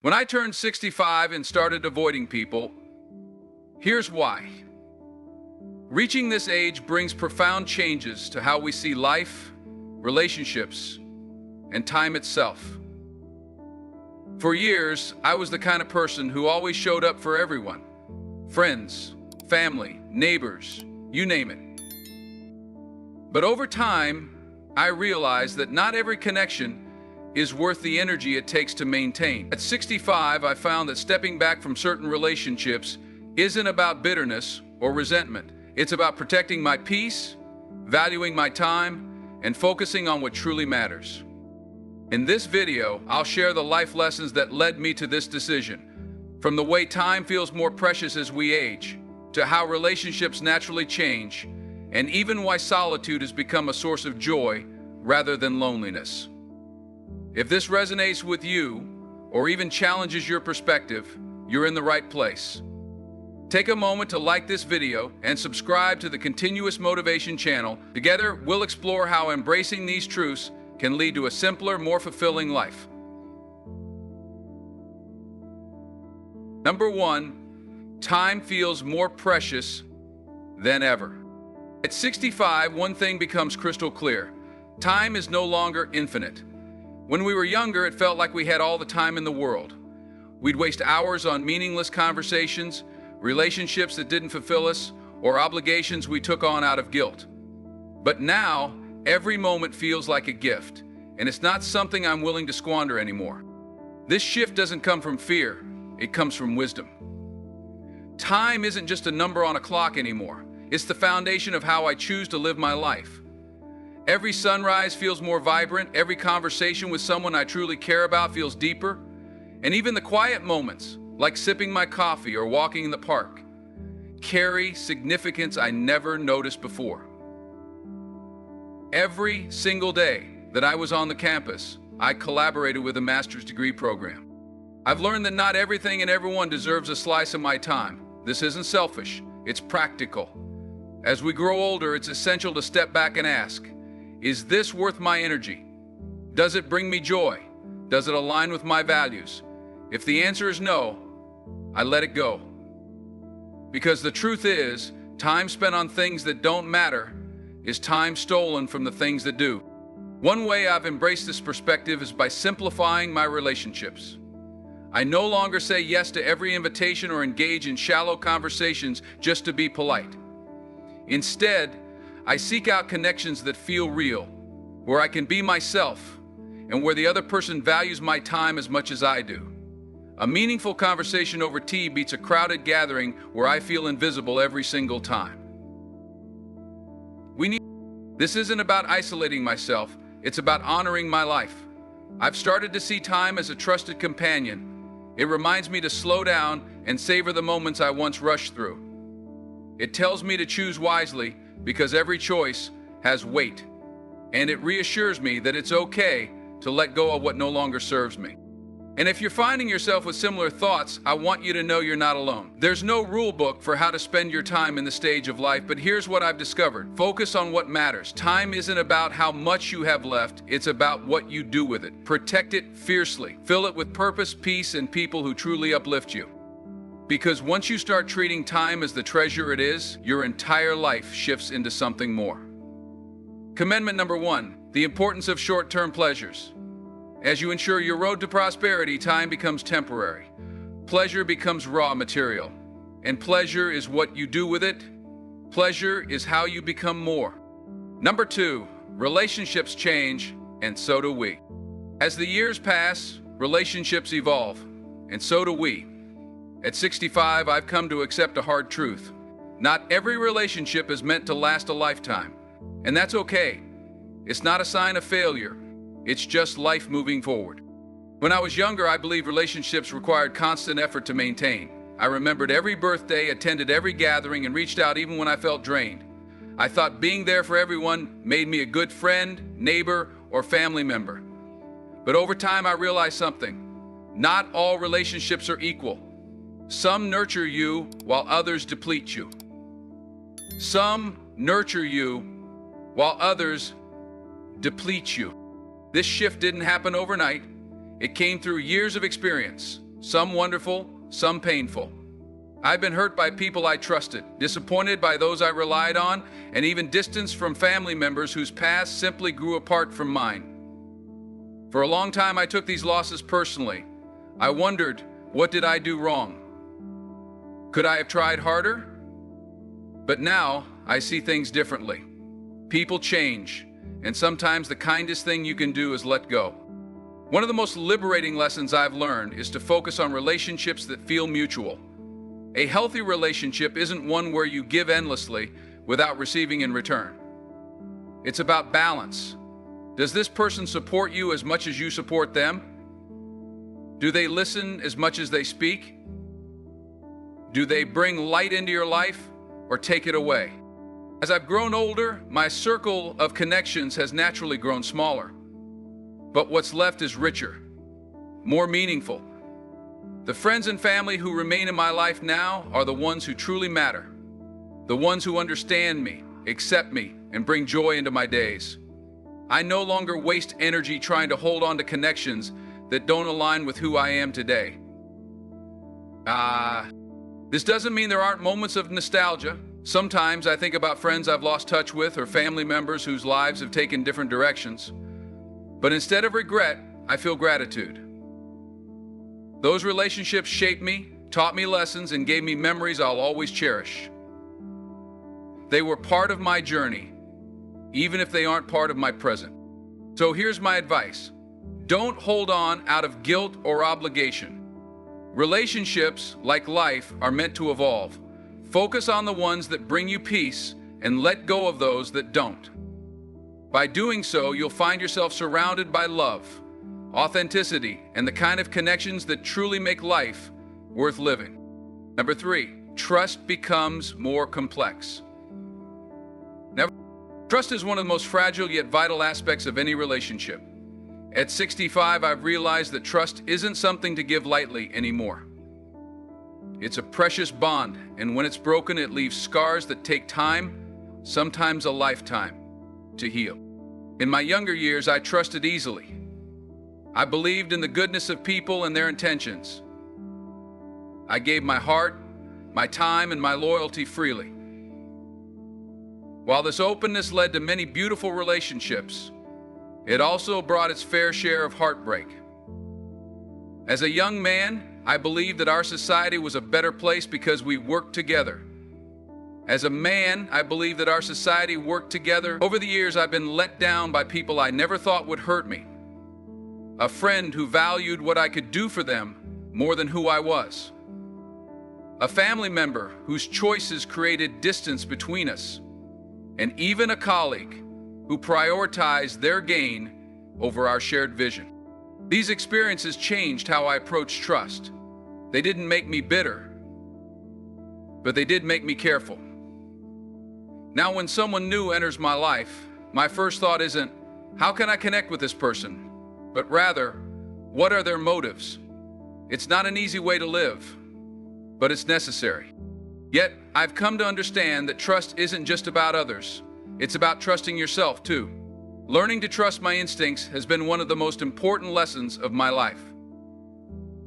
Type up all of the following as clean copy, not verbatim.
When I turned 65 and started avoiding people, here's why. Reaching this age brings profound changes to how we see life, relationships, and time itself. For years, I was the kind of person who always showed up for everyone. Friends, family, neighbors, you name it. But over time, I realized that not every connection is worth the energy it takes to maintain. At 65, I found that stepping back from certain relationships isn't about bitterness or resentment. It's about protecting my peace, valuing my time, and focusing on what truly matters. In this video, I'll share the life lessons that led me to this decision, from the way time feels more precious as we age, to how relationships naturally change, and even why solitude has become a source of joy rather than loneliness. If this resonates with you, or even challenges your perspective, you're in the right place. Take a moment to like this video and subscribe to the Continuous Motivation channel. Together, we'll explore how embracing these truths can lead to a simpler, more fulfilling life. Number 1, time feels more precious than ever. At 65, one thing becomes crystal clear. Time is no longer infinite. When we were younger, it felt like we had all the time in the world. We'd waste hours on meaningless conversations, relationships that didn't fulfill us, or obligations we took on out of guilt. But now, every moment feels like a gift, and it's not something I'm willing to squander anymore. This shift doesn't come from fear, it comes from wisdom. Time isn't just a number on a clock anymore. It's the foundation of how I choose to live my life. Every sunrise feels more vibrant, every conversation with someone I truly care about feels deeper, and even the quiet moments, like sipping my coffee or walking in the park, carry significance I never noticed before. Every single day that I was on the campus, I collaborated with a master's degree program. I've learned that not everything and everyone deserves a slice of my time. This isn't selfish, it's practical. As we grow older, it's essential to step back and ask, is this worth my energy? Does it bring me joy? Does it align with my values? If the answer is no, I let it go. Because the truth is, time spent on things that don't matter is time stolen from the things that do. One way I've embraced this perspective is by simplifying my relationships. I no longer say yes to every invitation or engage in shallow conversations just to be polite. Instead, I seek out connections that feel real, where I can be myself, and where the other person values my time as much as I do. A meaningful conversation over tea beats a crowded gathering where I feel invisible every single time. This isn't about isolating myself, it's about honoring my life. I've started to see time as a trusted companion. It reminds me to slow down and savor the moments I once rushed through. It tells me to choose wisely because every choice has weight, and it reassures me that it's okay to let go of what no longer serves me. And if you're finding yourself with similar thoughts, I want you to know you're not alone. There's no rule book for how to spend your time in the stage of life, but here's what I've discovered. Focus on what matters. Time isn't about how much you have left, it's about what you do with it. Protect it fiercely. Fill it with purpose, peace, and people who truly uplift you. Because once you start treating time as the treasure it is, your entire life shifts into something more. Commandment number 1, the importance of short-term pleasures. As you ensure your road to prosperity, time becomes temporary. Pleasure becomes raw material. And pleasure is what you do with it. Pleasure is how you become more. Number 2, relationships change, and so do we. As the years pass, relationships evolve, and so do we. At 65, I've come to accept a hard truth. Not every relationship is meant to last a lifetime, and that's okay. It's not a sign of failure. It's just life moving forward. When I was younger, I believed relationships required constant effort to maintain. I remembered every birthday, attended every gathering, and reached out even when I felt drained. I thought being there for everyone made me a good friend, neighbor, or family member. But over time, I realized something. Not all relationships are equal. Some nurture you while others deplete you. Some nurture you while others deplete you. This shift didn't happen overnight. It came through years of experience, some wonderful, some painful. I've been hurt by people I trusted, disappointed by those I relied on, and even distanced from family members whose paths simply grew apart from mine. For a long time, I took these losses personally. I wondered, what did I do wrong? Could I have tried harder? But now, I see things differently. People change, and sometimes the kindest thing you can do is let go. One of the most liberating lessons I've learned is to focus on relationships that feel mutual. A healthy relationship isn't one where you give endlessly without receiving in return. It's about balance. Does this person support you as much as you support them? Do they listen as much as they speak? Do they bring light into your life or take it away? As I've grown older, my circle of connections has naturally grown smaller. But what's left is richer, more meaningful. The friends and family who remain in my life now are the ones who truly matter. The ones who understand me, accept me, and bring joy into my days. I no longer waste energy trying to hold on to connections that don't align with who I am today. This doesn't mean there aren't moments of nostalgia. Sometimes I think about friends I've lost touch with or family members whose lives have taken different directions. But instead of regret, I feel gratitude. Those relationships shaped me, taught me lessons, and gave me memories I'll always cherish. They were part of my journey, even if they aren't part of my present. So here's my advice. Don't hold on out of guilt or obligation. Relationships, like life, are meant to evolve. Focus on the ones that bring you peace and let go of those that don't. By doing so, you'll find yourself surrounded by love, authenticity, and the kind of connections that truly make life worth living. Number 3, trust becomes more complex. Trust is one of the most fragile yet vital aspects of any relationship. At 65, I've realized that trust isn't something to give lightly anymore. It's a precious bond, and when it's broken, it leaves scars that take time, sometimes a lifetime, to heal. In my younger years, I trusted easily. I believed in the goodness of people and their intentions. I gave my heart, my time, and my loyalty freely. While this openness led to many beautiful relationships, it also brought its fair share of heartbreak. As a young man, I believed that our society was a better place because we worked together. As a man, I believe that our society worked together. Over the years, I've been let down by people I never thought would hurt me. A friend who valued what I could do for them more than who I was. A family member whose choices created distance between us. And even a colleague who prioritized their gain over our shared vision. These experiences changed how I approached trust. They didn't make me bitter, but they did make me careful. Now, when someone new enters my life, my first thought isn't, how can I connect with this person? But rather, what are their motives? It's not an easy way to live, but it's necessary. Yet, I've come to understand that trust isn't just about others. It's about trusting yourself, too. Learning to trust my instincts has been one of the most important lessons of my life.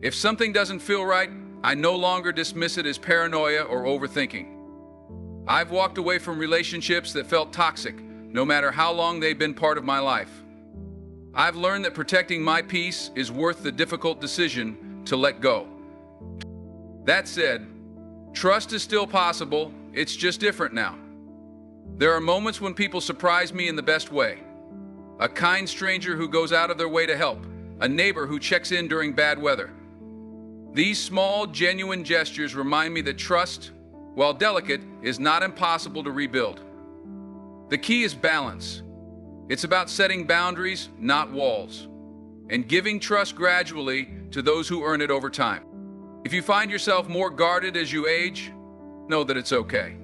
If something doesn't feel right, I no longer dismiss it as paranoia or overthinking. I've walked away from relationships that felt toxic, no matter how long they've been part of my life. I've learned that protecting my peace is worth the difficult decision to let go. That said, trust is still possible, it's just different now. There are moments when people surprise me in the best way. A kind stranger who goes out of their way to help, a neighbor who checks in during bad weather. These small, genuine gestures remind me that trust, while delicate, is not impossible to rebuild. The key is balance. It's about setting boundaries, not walls, and giving trust gradually to those who earn it over time. If you find yourself more guarded as you age, know that it's okay.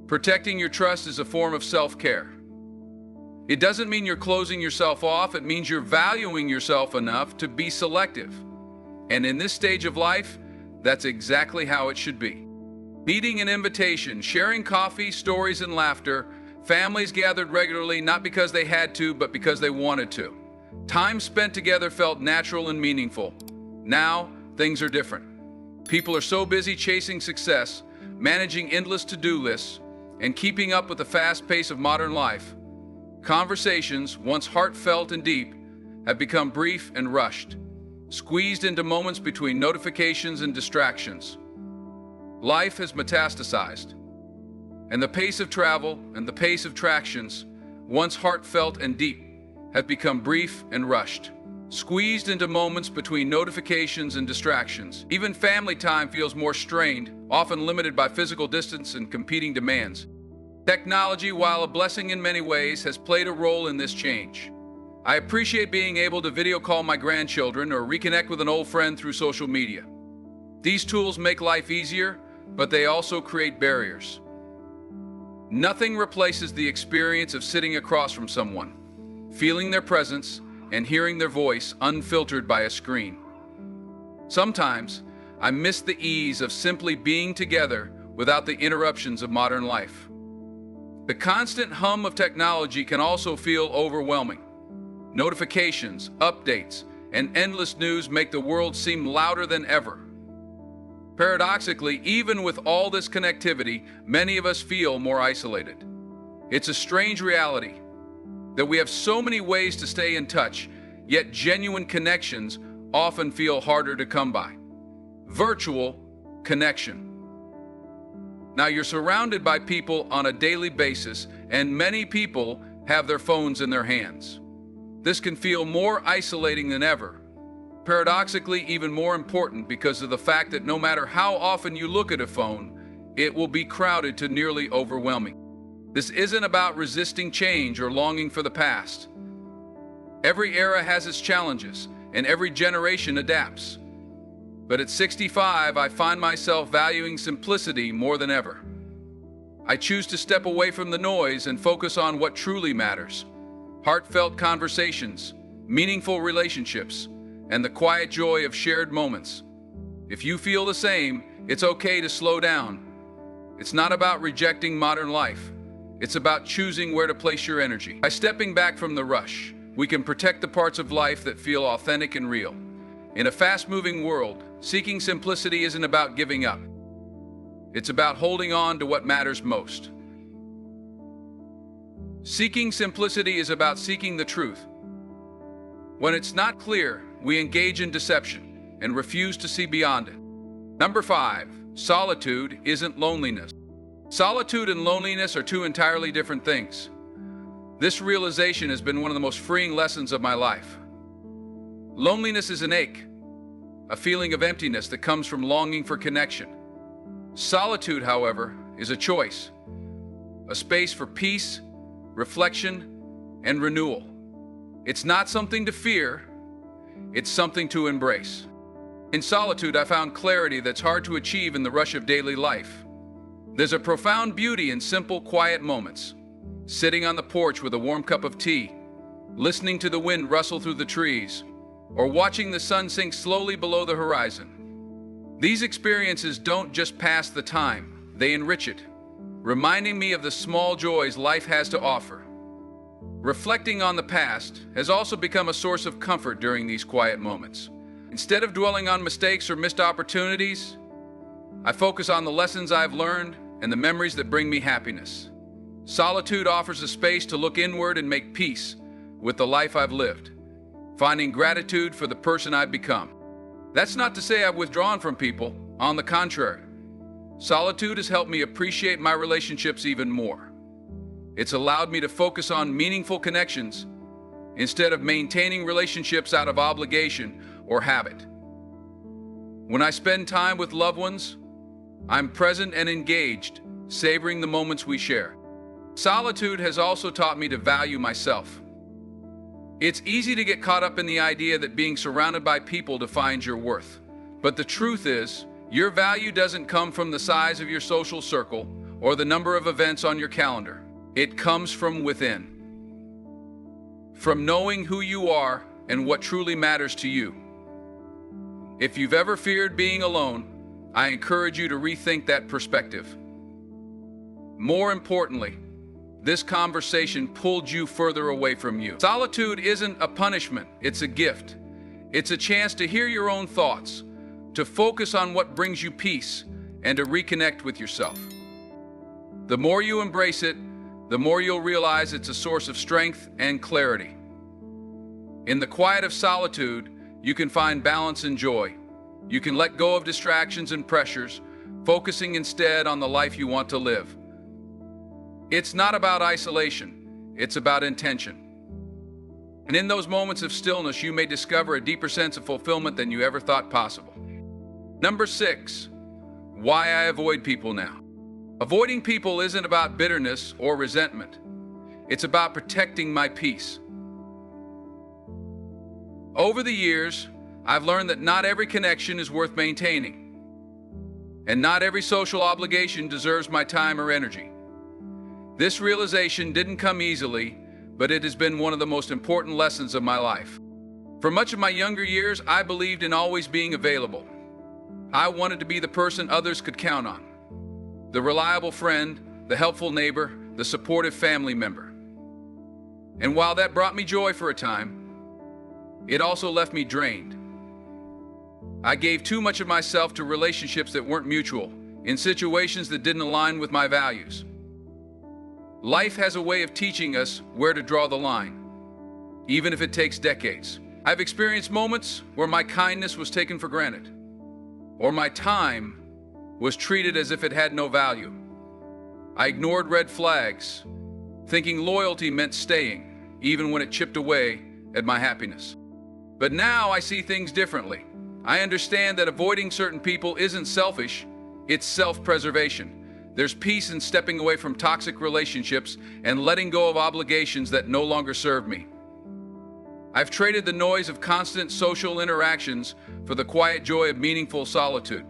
Protecting your trust is a form of self-care. It doesn't mean you're closing yourself off, it means you're valuing yourself enough to be selective. And in this stage of life, that's exactly how it should be. Meeting and invitation, sharing coffee, stories, and laughter, families gathered regularly not because they had to, but because they wanted to. Time spent together felt natural and meaningful. Now, things are different. People are so busy chasing success, managing endless to-do lists, and keeping up with the fast pace of modern life. Conversations, once heartfelt and deep, have become brief and rushed, squeezed into moments between notifications and distractions. Life has metastasized, and the pace of travel and the pace of tractions, once heartfelt and deep, have become brief and rushed, squeezed into moments between notifications and distractions. Even family time feels more strained, often limited by physical distance and competing demands. Technology, while a blessing in many ways, has played a role in this change. I appreciate being able to video call my grandchildren or reconnect with an old friend through social media. These tools make life easier, but they also create barriers. Nothing replaces the experience of sitting across from someone, feeling their presence, and hearing their voice unfiltered by a screen. Sometimes, I miss the ease of simply being together without the interruptions of modern life. The constant hum of technology can also feel overwhelming. Notifications, updates, and endless news make the world seem louder than ever. Paradoxically, even with all this connectivity, many of us feel more isolated. It's a strange reality that we have so many ways to stay in touch, yet genuine connections often feel harder to come by. Virtual connection. Now, you're surrounded by people on a daily basis, and many people have their phones in their hands. This can feel more isolating than ever. Paradoxically, even more important because of the fact that no matter how often you look at a phone, it will be crowded to nearly overwhelming. This isn't about resisting change or longing for the past. Every era has its challenges, and every generation adapts. But at 65, I find myself valuing simplicity more than ever. I choose to step away from the noise and focus on what truly matters: heartfelt conversations, meaningful relationships, and the quiet joy of shared moments. If you feel the same, it's okay to slow down. It's not about rejecting modern life. It's about choosing where to place your energy. By stepping back from the rush, we can protect the parts of life that feel authentic and real. In a fast-moving world, seeking simplicity isn't about giving up. It's about holding on to what matters most. Seeking simplicity is about seeking the truth. When it's not clear, we engage in deception and refuse to see beyond it. Number 5, solitude isn't loneliness. Solitude and loneliness are two entirely different things. This realization has been one of the most freeing lessons of my life. Loneliness is an ache, a feeling of emptiness that comes from longing for connection. Solitude, however, is a choice, a space for peace, reflection, and renewal. It's not something to fear, it's something to embrace. In solitude, I found clarity that's hard to achieve in the rush of daily life. There's a profound beauty in simple, quiet moments. Sitting on the porch with a warm cup of tea, listening to the wind rustle through the trees, or watching the sun sink slowly below the horizon. These experiences don't just pass the time, they enrich it, reminding me of the small joys life has to offer. Reflecting on the past has also become a source of comfort during these quiet moments. Instead of dwelling on mistakes or missed opportunities, I focus on the lessons I've learned and the memories that bring me happiness. Solitude offers a space to look inward and make peace with the life I've lived, finding gratitude for the person I've become. That's not to say I've withdrawn from people. On the contrary, solitude has helped me appreciate my relationships even more. It's allowed me to focus on meaningful connections instead of maintaining relationships out of obligation or habit. When I spend time with loved ones, I'm present and engaged, savoring the moments we share. Solitude has also taught me to value myself. It's easy to get caught up in the idea that being surrounded by people defines your worth. But the truth is, your value doesn't come from the size of your social circle or the number of events on your calendar. It comes from within. From knowing who you are and what truly matters to you. If you've ever feared being alone, I encourage you to rethink that perspective. More importantly, this conversation pulled you further away from you. Solitude isn't a punishment, it's a gift. It's a chance to hear your own thoughts, to focus on what brings you peace, and to reconnect with yourself. The more you embrace it, the more you'll realize it's a source of strength and clarity. In the quiet of solitude, you can find balance and joy. You can let go of distractions and pressures, focusing instead on the life you want to live. It's not about isolation, it's about intention. And in those moments of stillness, you may discover a deeper sense of fulfillment than you ever thought possible. Number 6, why I avoid people now. Avoiding people isn't about bitterness or resentment. It's about protecting my peace. Over the years, I've learned that not every connection is worth maintaining, and not every social obligation deserves my time or energy. This realization didn't come easily, but it has been one of the most important lessons of my life. For much of my younger years, I believed in always being available. I wanted to be the person others could count on, the reliable friend, the helpful neighbor, the supportive family member. And while that brought me joy for a time, it also left me drained. I gave too much of myself to relationships that weren't mutual, in situations that didn't align with my values. Life has a way of teaching us where to draw the line, even if it takes decades. I've experienced moments where my kindness was taken for granted, or my time was treated as if it had no value. I ignored red flags, thinking loyalty meant staying, even when it chipped away at my happiness. But now I see things differently. I understand that avoiding certain people isn't selfish, it's self-preservation. There's peace in stepping away from toxic relationships and letting go of obligations that no longer serve me. I've traded the noise of constant social interactions for the quiet joy of meaningful solitude.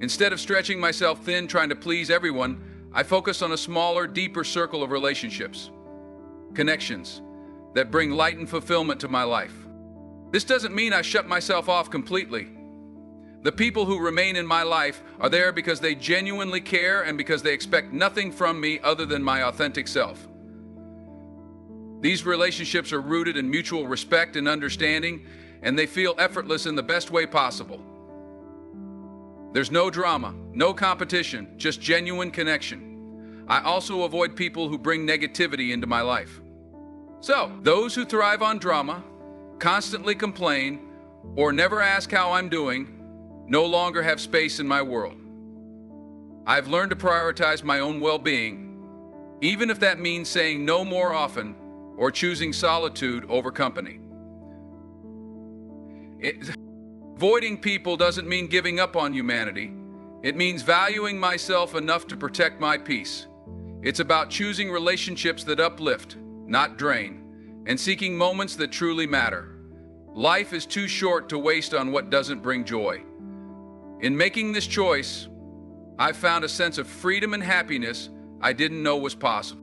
Instead of stretching myself thin trying to please everyone, I focus on a smaller, deeper circle of relationships, connections that bring light and fulfillment to my life. This doesn't mean I shut myself off completely. The people who remain in my life are there because they genuinely care and because they expect nothing from me other than my authentic self. These relationships are rooted in mutual respect and understanding, and they feel effortless in the best way possible. There's no drama, no competition, just genuine connection. I also avoid people who bring negativity into my life. So, those who thrive on drama, constantly complain, or never ask how I'm doing, no longer have space in my world. I've learned to prioritize my own well-being, even if that means saying no more often or choosing solitude over company. Avoiding people doesn't mean giving up on humanity. It means valuing myself enough to protect my peace. It's about choosing relationships that uplift, not drain, and seeking moments that truly matter. Life is too short to waste on what doesn't bring joy. In making this choice, I've found a sense of freedom and happiness I didn't know was possible.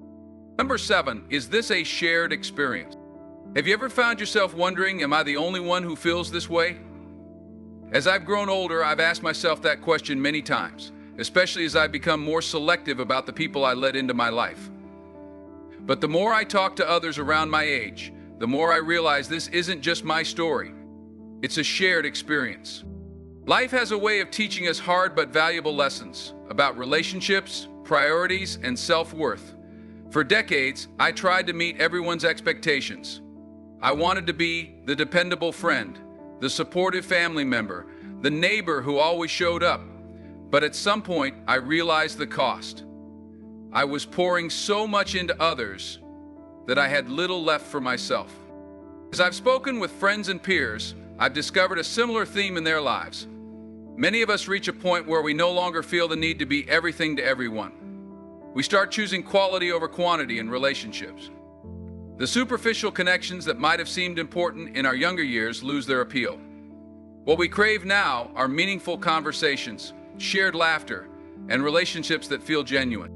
Number 7, is this a shared experience? Have you ever found yourself wondering, am I the only one who feels this way? As I've grown older, I've asked myself that question many times, especially as I've become more selective about the people I let into my life. But the more I talk to others around my age, the more I realize this isn't just my story. It's a shared experience. Life has a way of teaching us hard but valuable lessons about relationships, priorities, and self-worth. For decades, I tried to meet everyone's expectations. I wanted to be the dependable friend, the supportive family member, the neighbor who always showed up. But at some point, I realized the cost. I was pouring so much into others that I had little left for myself. As I've spoken with friends and peers, I've discovered a similar theme in their lives. Many of us reach a point where we no longer feel the need to be everything to everyone. We start choosing quality over quantity in relationships. The superficial connections that might have seemed important in our younger years lose their appeal. What we crave now are meaningful conversations, shared laughter, and relationships that feel genuine.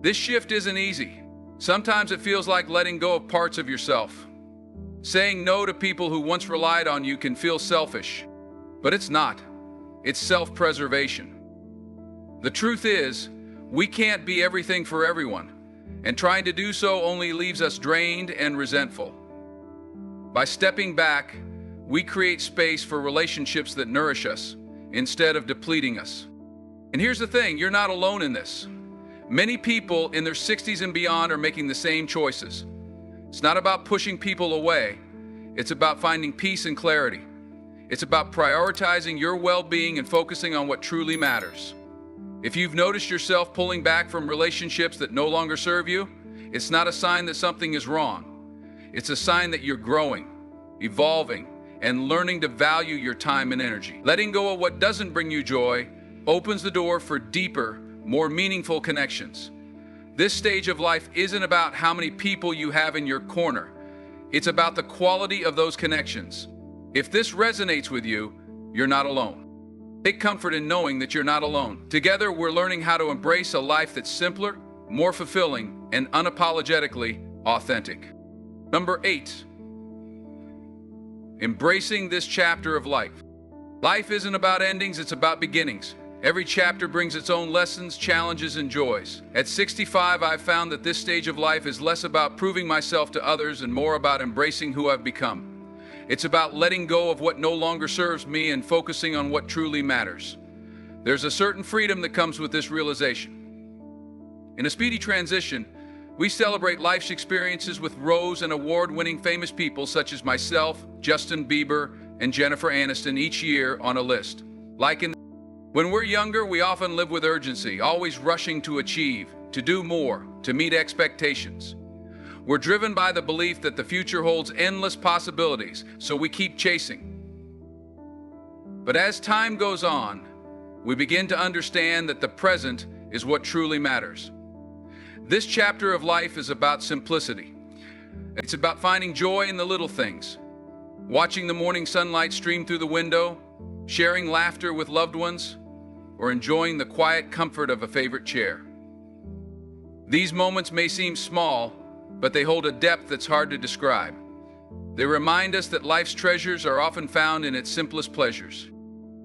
This shift isn't easy. Sometimes it feels like letting go of parts of yourself. Saying no to people who once relied on you can feel selfish, but it's not. It's self-preservation. The truth is, we can't be everything for everyone, and trying to do so only leaves us drained and resentful. By stepping back, we create space for relationships that nourish us, instead of depleting us. And here's the thing, you're not alone in this. Many people in their 60s and beyond are making the same choices. It's not about pushing people away. It's about finding peace and clarity. It's about prioritizing your well-being and focusing on what truly matters. If you've noticed yourself pulling back from relationships that no longer serve you, it's not a sign that something is wrong. It's a sign that you're growing, evolving, and learning to value your time and energy. Letting go of what doesn't bring you joy opens the door for deeper, more meaningful connections. This stage of life isn't about how many people you have in your corner. It's about the quality of those connections. If this resonates with you, you're not alone. Take comfort in knowing that you're not alone. Together, we're learning how to embrace a life that's simpler, more fulfilling, and unapologetically authentic. Number 8, embracing this chapter of life. Life isn't about endings, it's about beginnings. Every chapter brings its own lessons, challenges, and joys. At 65, I've found that this stage of life is less about proving myself to others and more about embracing who I've become. It's about letting go of what no longer serves me and focusing on what truly matters. There's a certain freedom that comes with this realization. In a speedy transition, we celebrate life's experiences with rose and award-winning famous people such as myself, Justin Bieber, and Jennifer Aniston each year on a list. When we're younger, we often live with urgency, always rushing to achieve, to do more, to meet expectations. We're driven by the belief that the future holds endless possibilities, so we keep chasing. But as time goes on, we begin to understand that the present is what truly matters. This chapter of life is about simplicity. It's about finding joy in the little things, watching the morning sunlight stream through the window, sharing laughter with loved ones, or enjoying the quiet comfort of a favorite chair. These moments may seem small, but they hold a depth that's hard to describe. They remind us that life's treasures are often found in its simplest pleasures.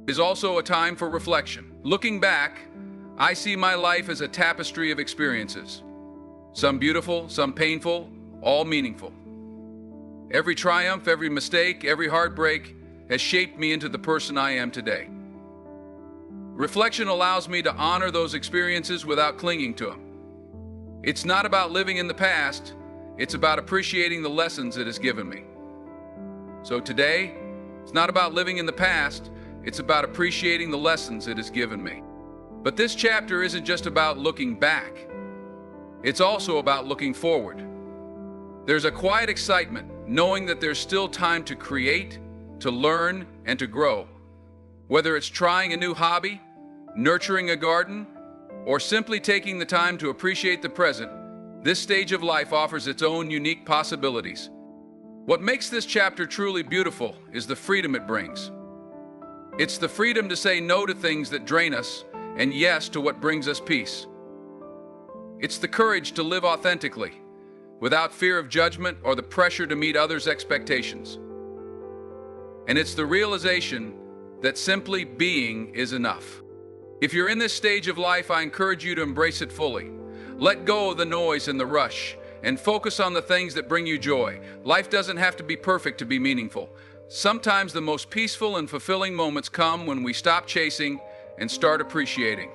It is also a time for reflection. Looking back, I see my life as a tapestry of experiences. Some beautiful, some painful, all meaningful. Every triumph, every mistake, every heartbreak has shaped me into the person I am today. Reflection allows me to honor those experiences without clinging to them. It's not about living in the past, it's about appreciating the lessons it has given me. So today, it's not about living in the past, it's about appreciating the lessons it has given me. But this chapter isn't just about looking back, it's also about looking forward. There's a quiet excitement knowing that there's still time to create, to learn, and to grow. Whether it's trying a new hobby, nurturing a garden, or simply taking the time to appreciate the present, this stage of life offers its own unique possibilities. What makes this chapter truly beautiful is the freedom it brings. It's the freedom to say no to things that drain us and yes to what brings us peace. It's the courage to live authentically, without fear of judgment or the pressure to meet others' expectations. And it's the realization that simply being is enough. If you're in this stage of life, I encourage you to embrace it fully. Let go of the noise and the rush, and focus on the things that bring you joy. Life doesn't have to be perfect to be meaningful. Sometimes the most peaceful and fulfilling moments come when we stop chasing and start appreciating.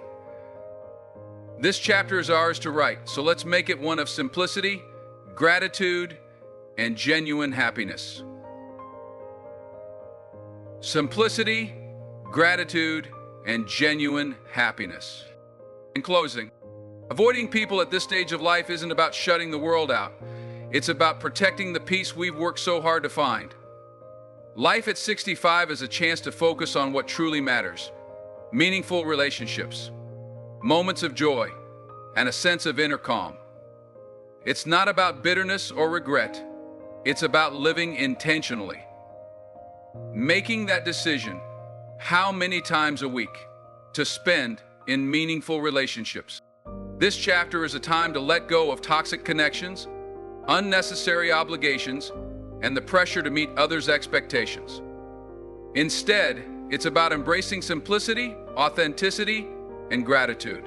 This chapter is ours to write, so let's make it one of simplicity, gratitude, and genuine happiness. Simplicity, gratitude, and genuine happiness. In closing, avoiding people at this stage of life isn't about shutting the world out. It's about protecting the peace we've worked so hard to find. Life at 65 is a chance to focus on what truly matters: meaningful relationships, moments of joy, and a sense of inner calm. It's not about bitterness or regret. It's about living intentionally. Making that decision, how many times a week, to spend in meaningful relationships. This chapter is a time to let go of toxic connections, unnecessary obligations, and the pressure to meet others' expectations. Instead, it's about embracing simplicity, authenticity, and gratitude.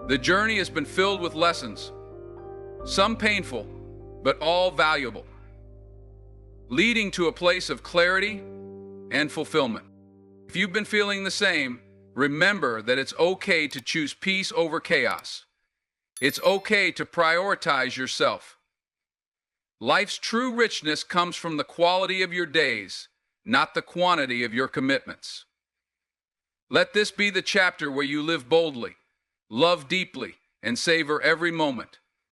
The journey has been filled with lessons, some painful, but all valuable, leading to a place of clarity and fulfillment. If you've been feeling the same, remember that it's okay to choose peace over chaos. It's okay to prioritize yourself. Life's true richness comes from the quality of your days, not the quantity of your commitments. Let this be the chapter where you live boldly, love deeply, and savor every moment.